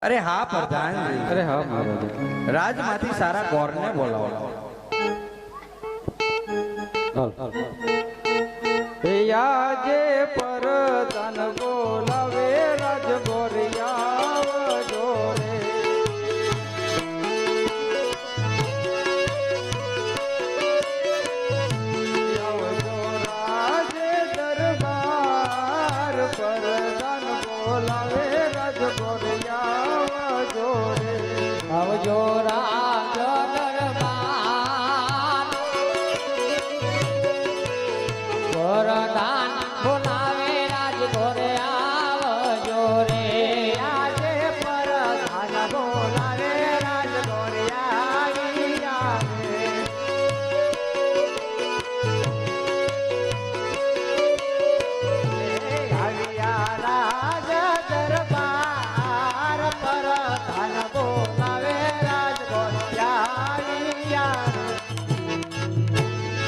अरे हाँ प्रधान जी। अरे हाँ महाराज राजमाती सारा गौर ने बोलाओ। याजे परदान बोलावे राज गोरिया जोरे राजे दरबार परदान बोलावे राज गोरिया जोरे आवजो राज दरबार परदान बोलावे राज गोरे आवजो रे आजे परदान बोलावे राज गोरे आविया राज दरबार परदान बोलावे राज गोरे आविया।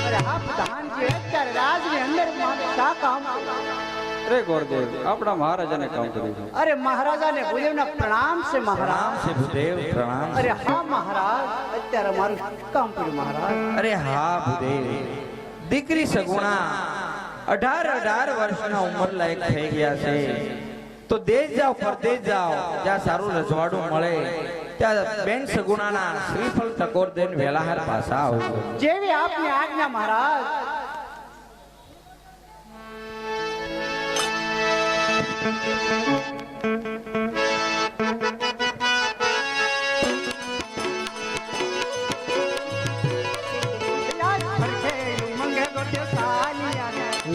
अरे हाँ प्रधान जी અત્યારે રાજની અંદર શા કામ? अरे गोरदेव अपना महाराजा ने काम કર્યું છે। अरे महाराजा ने ભૂદેવના પ્રણામ છે महाराज। प्रणाम से भूदेव प्रणाम। अरे हाँ महाराज અત્યારે મારું કામ પડ્યું महाराज। अरे हाँ भूदेव દીકરી સગુણા 18 વર્ષના ઉંમર લાયક થઈ ગયા છે તો દેશ જાઓ પરદેશ જાઓ જ્યાં સારું રજવાડું મળે ત્યાં બેન સગુણાના શ્રીફળ ટકોર દેન વેલાહાર પાછા આવજો। જેવી આપની આજ્ઞા महाराज।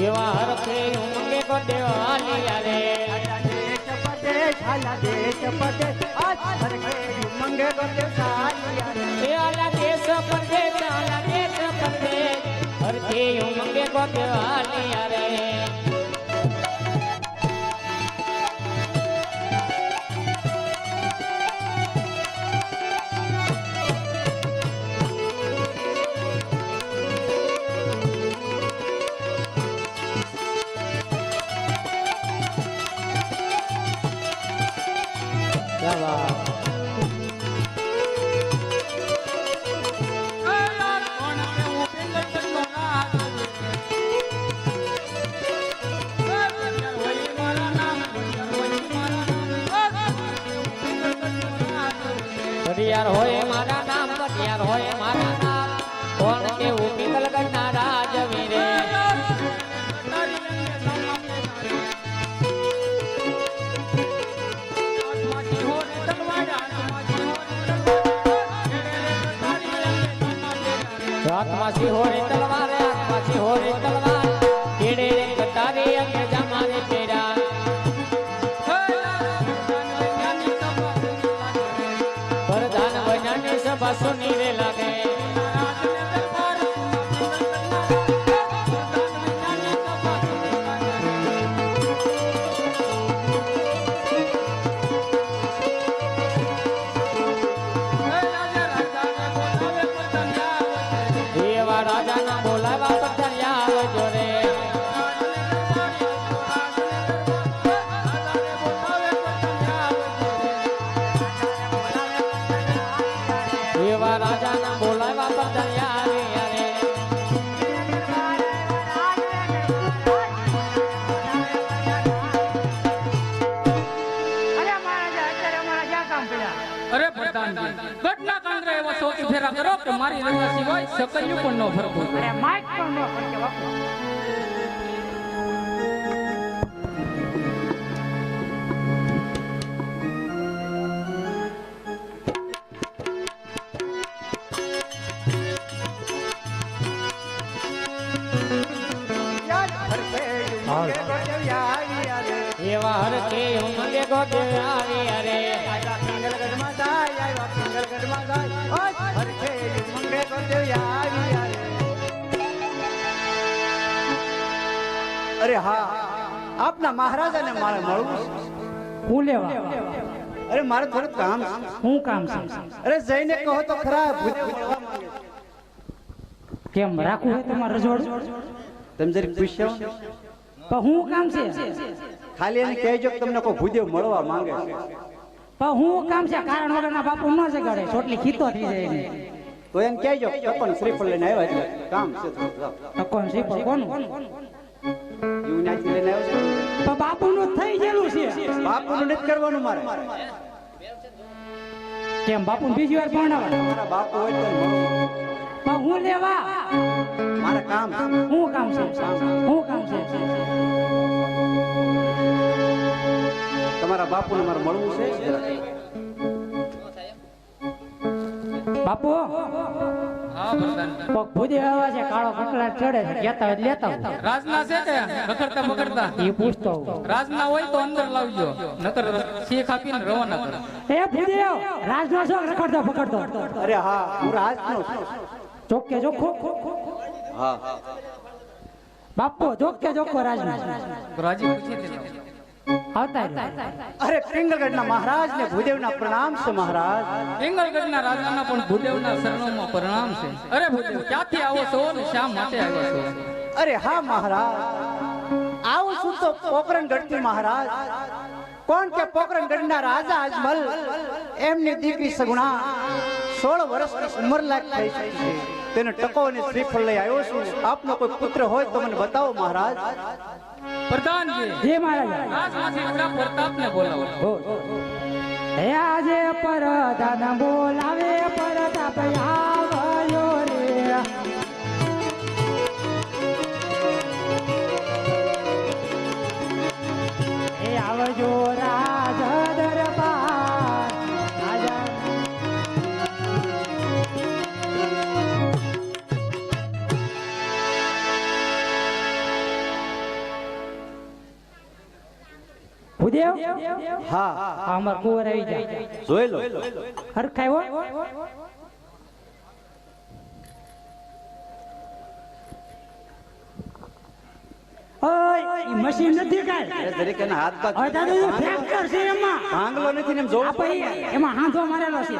એવા હરખે ઉમંગે કો દેવાલિયા રે देश परदेश आला देश परदेश आज हरखे उमंगे को देवालिया रे। એ આલા દેશ પરદેશ આલા દેશ પરદેશ હરખે ઉમંગે કો દેવાલિયા રે ઘડિયાળ હોય મારા નામ ઘડિયાળ હોય મારા નામ કોણ કેવું પિંગલગઢના રાજવીરે હાથમાં સિહોરી તલવાર હાથમાં સિહોરી તલવાર કેડે રે કટારી અંગ્રેજા મારે પેરા પરધાન બન્યાની સભા સુની રે લાગે એવા રાજાના બોલાવા પથરિયા આવજો રે એવા રાજાના બોલાવા પથરિયા આવ્યા રે अरे महाराजा અત્યારે અમારા ક્યાં કામ પડ્યા? અરે પ્રધાનજી ગઢના કાંગરા એવા સોટી ફેરા કરો કે મારી રંગા સિવાય સકલ્યું પણ ન ફરકું અરે માઇક પણ ન પડકે બાપુ। એવા હરખે ઉમંગે ગોડે આવ્યા રે પિંગલગઢમાં જાય આવ્યા પિંગલગઢમાં જાય આજ હરખે ઉમંગે को देवालिया रे। अरे हाँ आपना महाराजा ने मारे મળવું હું લેવા अरे मारे थोड़ું કામ હું કામ છે अरे જઈને કહો તો ખરા ભૂત મળવા માંગે કેમ રાખું હે તમારું રજવાડું તમે જરી પૂછ્યો પણ હું કામ છે ખાલી એને કહેજો કે તમને કોઈ ભૂદેવ મળવા માંગે છે પણ હું કામ છે કારણ વગરના બાપુ ન જગાડે ચોટલી ખીતો થઈ જાય એને. તો એમ કહેજો ટકોન શ્રીફળ લઈને આવ્યા એટલે કામ છે થોડું જાઓ. ટકોન શ્રીફળ કોનું? એવું ત્યાંથી લઈને આવ્યો છે. પણ બાપુનું થઈ ગયેલું છે. બાપુનું નથી કરવાનું મારે. કેમ બાપુ બીજી વાર પરણાવવા? મારા બાપુ હોય તો મળવું. પણ હું લેવા મારે કામ છે. હું કામ છે? હું કામ છે? તમારા બાપુને મારે મળવું છે. બાપુ હા પ્રધાન પગ ભૂદી આવ્યા છે, કાળો કટલા ચડે છે, લેતા હોય તો લેતા હોય. રાજના છે કે રખડતા પકડતા એ પૂછતો હોઉં. રાજના હોય તો અંદર લાવજો નકર શીખ આપીને રવાના કરો એ ભૂદેવ રાજનો શોખ રખડતો પકડતો. અરે હા હું રાજનો છું. ચોખ્ખે ચોખ્ખો હા બાપુ ચોખ્ખે ચોખ્ખો રાજનો તો રાજી પૂછી દેજો આવતા રહ્યો. અરે પિંગલગઢના મહારાજ ને ભૂદેવના પ્રણામ છે મહારાજ. એંગલગઢના રાજાના પણ ભૂદેવના શરણોમાં પ્રણામ છે. અરે ભૂદેવ ક્યાંથી આવો છો ને શા માટે આવ્યા છો? અરે હા મહારાજ આવું છું તો પોકરણગઢથી મહારાજ. કોણ કે પોકરણગઢના રાજા અજમલ એમની દીકરી સગુણા 16 વર્ષની ઉંમર લાયક થઈ છે. તેને ટકો અને શ્રીફળ લઈ આવ્યો છું. આપનો કોઈ પુત્ર હોય તો મને બતાવો મહારાજ. પ્રધાનજી જય મહારાજ. રાજમાંથી આપણા પ્રતાપને બોલાવો. હે આજે પરદાન બોલાવે પરતાપ આવ્યો રે. હે આવજો રાજ દરબાર રાજા. ભૂદેવ હા અમાર કુંવર આવી જાય. જોઈ લો. હરખાય હો. ઓય ઈ મશીન નથી કાઈ. એ જરીક એના હાથ બાદ હવે દાદા ઈ ટ્રેક્ટર છે એમાં. ભાંગલો નથી ને એમ જોવું આ પછી એમાં હાંધો મારેલો છે.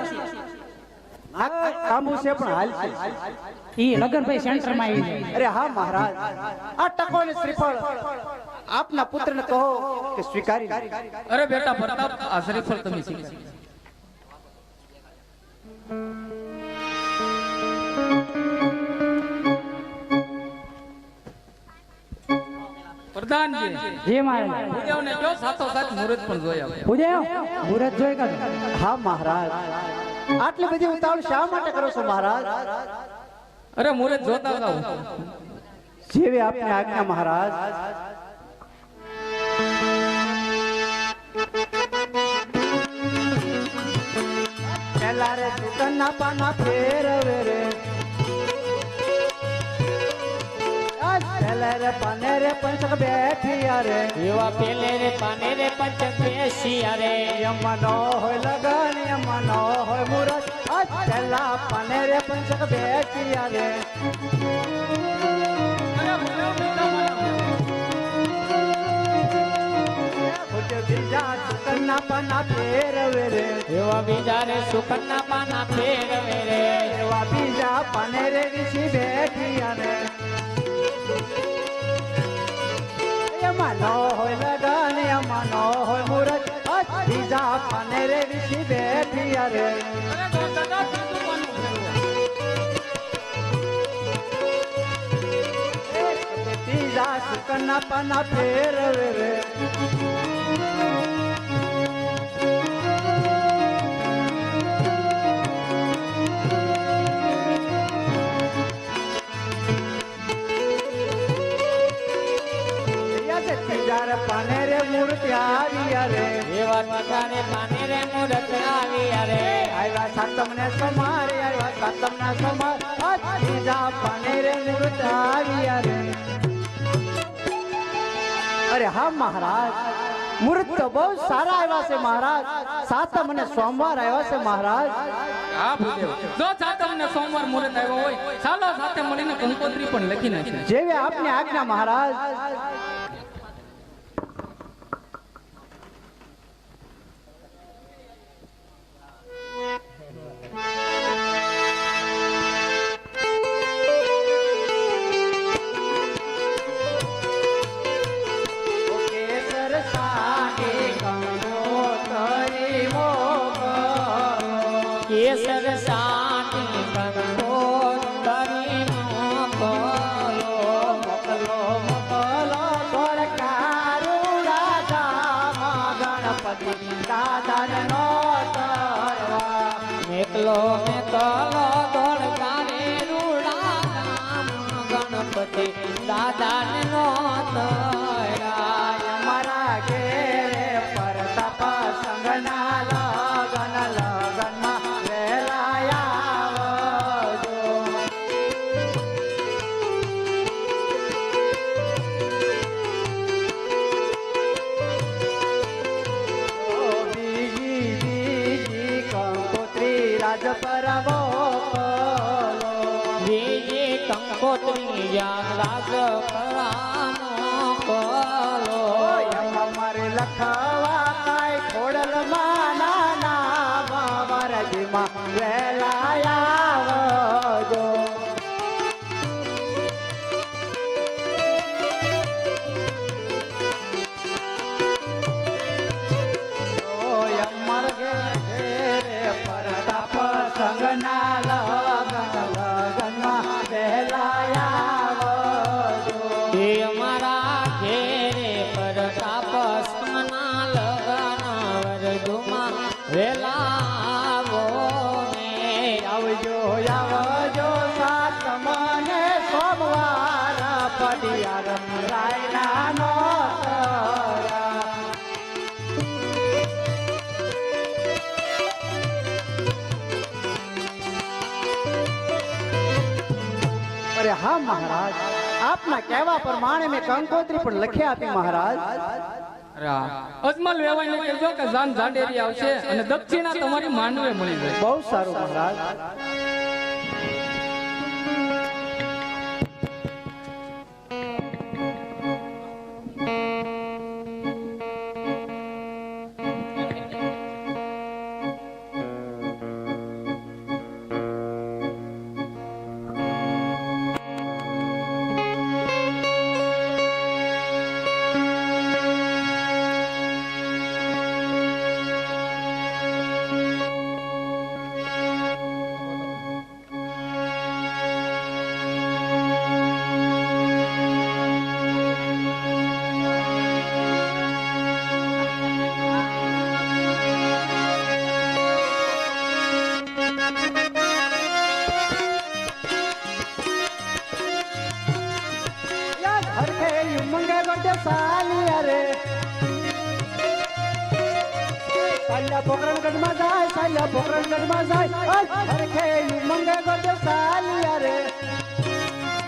કામું છે પણ હાલ છે. ઈ લગનભાઈ સેન્ટર માં આવી જાય. અરે હા મહારાજ આ ટકો અને શ્રીફળ આપના પુત્રને કહો કે સ્વીકારી લે. અરે બેટા પ્રતાપ આ શ્રીફળ તમે શીખી પ્રધાનજી જે મહારાજ. ભૂદેવને કહો સાથોસાથ મુહૂર્ત પણ જોઈ આવો. ભૂદેવ મુરત જોઈ કાઢો. હા મહારાજ આટલી બધી ઉતાવળ શા માટે કરો છો મહારાજ? અરે મુહૂર્ત જોતા જાઓ. જેવી આપની આજ્ઞા મહારાજ. પેલા રે દુકાનના પાના ફેરવે રે. પેલા રે પાને રે પંચક બેઠી રે. એવા પેલે રે પાને રે પંચક બેસિયા રે. યમન હોય લગન યમન હોય મુરત. પેલા પાને રે પંચક બેઠી રે. બીજા દુકાનના પાના ફેરવે રે. એવા બીજા રે સુકનના પાના ફેરવે રે. એવા બીજા પાને રે ઋષિ બેઠી રે. એમાં ન હોય લગન એમાં ન હોય મુરત. બીજા પાને રે ઋષિ બેઠી રે. ત્રીજા સુકનના પાના ફેરવે રે. ત્રીજા પાને રે મૂર્તિ આવી રે. એવા બીજા રે પાને રે મુરત આવ્યા રે. આવ્યા સાતમ ને સમાર આવ્યા સાતમ ના સમાર. ત્રીજા પાને રે મૂર્તિ આવી રે. અરે હા મહારાજ મૂર્ત તો બહુ સારા આવ્યા છે મહારાજ. સાતમ અને સોમવાર આવ્યા છે મહારાજ. હા ભૂદેવ જો સાતમ ને સોમવાર મુહૂર્ત આવ્યો હોય ચાલો સાથે મળીને કંકોત્રી પણ લખી નાખીએ. જેવી આપની આજ્ઞા મહારાજ. કેસર સાડી કંકોત્રી કેસર સાટી કંકોત્રી મોકલો મોકલો મોકલો દ્વારકારુડા ધામ ગણપતિ દાદાનો તરવા મેકલો મેકલો દોડકારે રૂડા રામ ગણપતિ દાદાને નો તરાય મારા ઘેરે પરતાપ સંગના લગન લગનમાં વેલા આવજો બીજી બીજી કંકોત્રી રાજ પર મોકલો બીજી કંકોત્રી યાદ રાજ પરાનો કલો અમારે લખવા કાંઈ ખોડલમાં નાના વરજીમાં વેલા આવજો અમર ઘેરે પરતાપ સંગના લગન લગનમાં વેલા આવજો એ અમારા ઘેરે પરતાપ સમના લગન વરદુમાં વેલા આવો ને આવજો આવજો સાતમને સોમવાર પડિયાર રાયના નો અરે હા મહારાજ આપના કહેવા પ્રમાણે મેં કંકોત્રી પણ લખી આપી મહારાજ અજમલ વેવાઈને કહેજો કે જાન જાડેરી આવશે અને દક્ષિણા તમારી માંડવે મળી જશે. બહુ સારું મહારાજ મંગે ગોટે સાલિયા રે સાલિયા પોકરણગઢમાં જાય સાલિયા પોકરણગઢમાં જાય હરખે મંગે ગોટે